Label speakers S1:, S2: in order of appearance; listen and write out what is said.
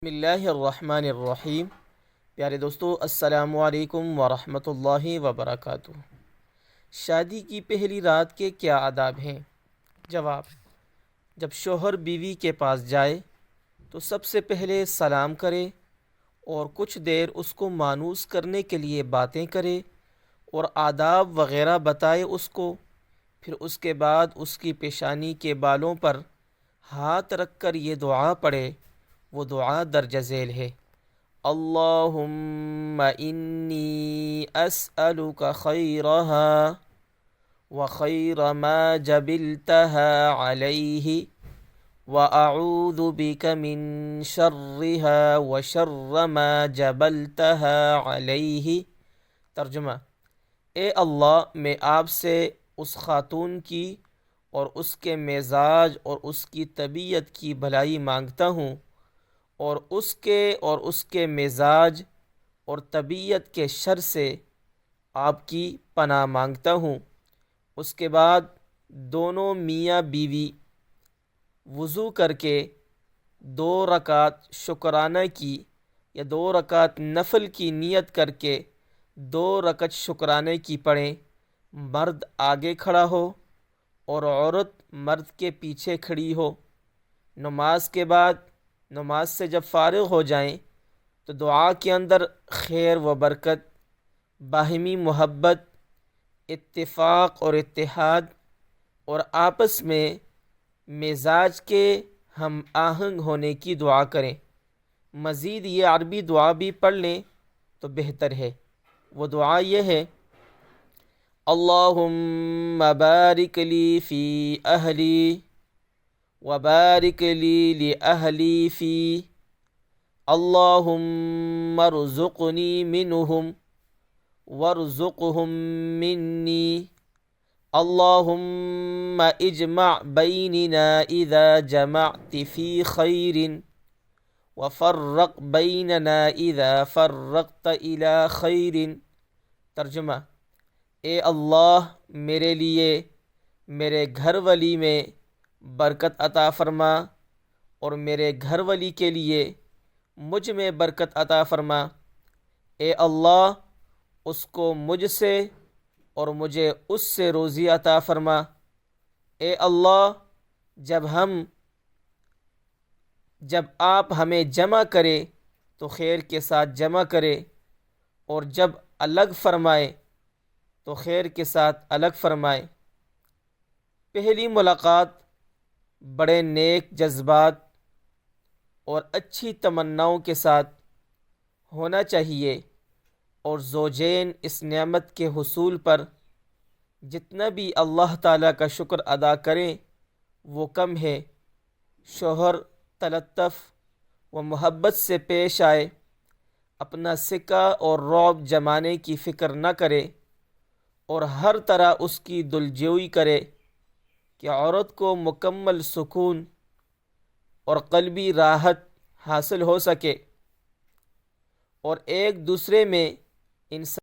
S1: بسم اللہ الرحمن الرحیم۔ پیارے دوستو، السلام علیکم ورحمۃ اللہ وبرکاتہ۔ شادی کی پہلی رات کے کیا آداب ہیں؟ جواب: جب شوہر بیوی کے پاس جائے تو سب سے پہلے سلام کرے اور کچھ دیر اس کو مانوس کرنے کے لیے باتیں کرے اور آداب وغیرہ بتائے اس کو۔ پھر اس کے بعد اس کی پیشانی کے بالوں پر ہاتھ رکھ کر یہ دعا پڑھے۔ وہ دعا درج ذیل ہے: اللہم انی اسألک خیرہا وخیر ما جبلتها علیہ واعوذ بک من شرہا وشر ما جبلتها علیہ۔ ترجمہ: اے اللہ، میں آپ سے اس خاتون کی اور اس کے مزاج اور اس کی طبیعت کی بھلائی مانگتا ہوں، اور اس کے مزاج اور طبیعت کے شر سے آپ کی پناہ مانگتا ہوں۔ اس کے بعد دونوں میاں بیوی وضو کر کے 2 رکعت شکرانہ کی یا 2 رکعت نفل کی نیت کر کے 2 رکعت شکرانے کی پڑھیں۔ مرد آگے کھڑا ہو اور عورت مرد کے پیچھے کھڑی ہو۔ نماز سے جب فارغ ہو جائیں تو دعا کے اندر خیر و برکت، باہمی محبت، اتفاق اور اتحاد اور آپس میں مزاج کے ہم آہنگ ہونے کی دعا کریں۔ مزید یہ عربی دعا بھی پڑھ لیں تو بہتر ہے۔ وہ دعا یہ ہے: اللہم بارک لی فی اہلی وبارک لی لأہلی فی، اللہم ارزقنی منہم وارزقہم منی، اللہم اجمع بیننا اذا جمعت فی خیر وفرق بیننا اذا فرقت الی خیر۔ ترجمہ: اے اللہ، میرے لیے میرے گھر والی میں برکت عطا فرما اور میرے گھر والی کے لیے مجھ میں برکت عطا فرما۔ اے اللہ، اس کو مجھ سے اور مجھے اس سے روزی عطا فرما۔ اے اللہ، جب آپ ہمیں جمع کرے تو خیر کے ساتھ جمع کرے، اور جب الگ فرمائے تو خیر کے ساتھ الگ فرمائے۔ پہلی ملاقات بڑے نیک جذبات اور اچھی تمناؤں کے ساتھ ہونا چاہیے، اور زوجین اس نعمت کے حصول پر جتنا بھی اللہ تعالیٰ کا شکر ادا کریں وہ کم ہے۔ شوہر تلطف و محبت سے پیش آئے، اپنا سکہ اور رعب جمانے کی فکر نہ کرے، اور ہر طرح اس کی دلجوئی کرے کہ عورت کو مکمل سکون اور قلبی راحت حاصل ہو سکے، اور ایک دوسرے میں انسان